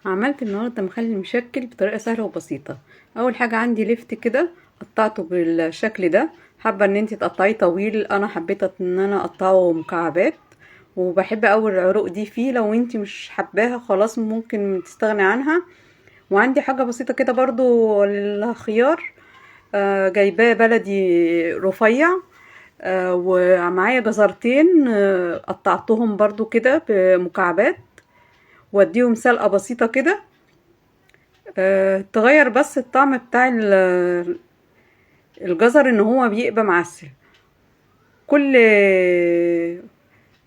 عملت النهارده مخلل مشكل بطريقه سهله وبسيطه. اول حاجه عندي لفت كده، قطعته بالشكل ده. حابه ان انتي تقطعيه طويل، انا حبيت ان انا اقطعه مكعبات، وبحب اوي العروق دي فيه. لو انتي مش حباها خلاص ممكن تستغني عنها. وعندي حاجه بسيطه كده برضو للخيار، جايباه بلدي رفيع. ومعايا جزرتين، قطعتهم برضو كده بمكعبات، واديهم سلقة بسيطة كده. تغير بس الطعم بتاع الجزر ان هو بيبقى معسل. كل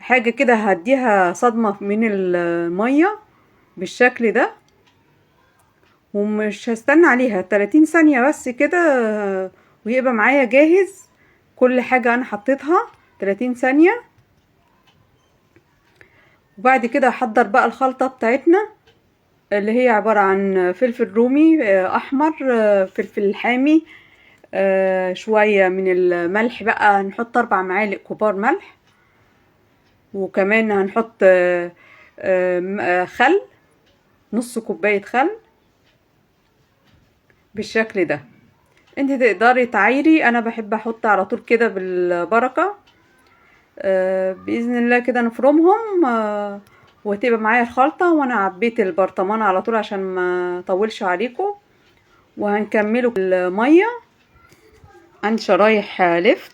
حاجة كده هديها صدمة من المية بالشكل ده، ومش هستنى عليها 30 ثانية بس كده، ويبقى معايا جاهز. كل حاجة انا حطيتها 30 ثانية. وبعد كده هحضر بقى الخلطة بتاعتنا، اللي هي عبارة عن فلفل رومي احمر، فلفل حامي، شوية من الملح بقى، هنحط 4 معالق كبار ملح. وكمان هنحط خل، نص كوباية خل بالشكل ده. انت تقدري تعايري، انا بحب احط على طول كده بالبركة. بإذن الله كده نفرمهم، وتبقى معايا الخلطة. وانا عبيت البرطمان على طول عشان ما اطولش عليكم. وهنكمله المية. عندي شرايح لفت،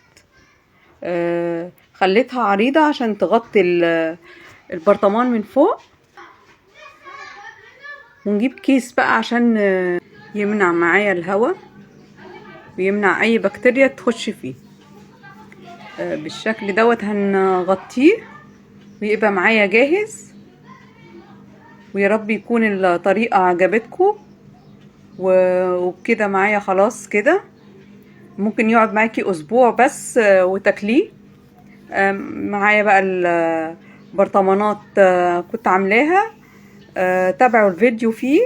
خليتها عريضة عشان تغطي البرطمان من فوق. ونجيب كيس بقى عشان يمنع معايا الهواء ويمنع اي بكتيريا تخش فيه. بالشكل دوت هنغطيه ويبقى معايا جاهز. ويا رب يكون الطريقة عجبتكم. وبكده معايا خلاص كده، ممكن يقعد معاكي اسبوع بس وتاكليه. معايا بقى البرطمانات كنت عاملاها، تابعوا الفيديو فيه.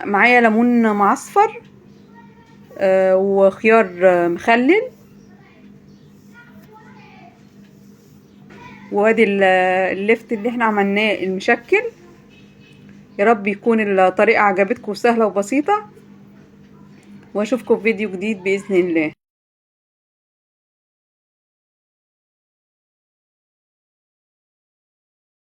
معايا ليمون معصفر، وخيار مخلل، وادي اللفت اللي احنا عملناه المشكل. يا رب يكون الطريقة عجبتكم وسهلة وبسيطة، واشوفكم في فيديو جديد بإذن الله.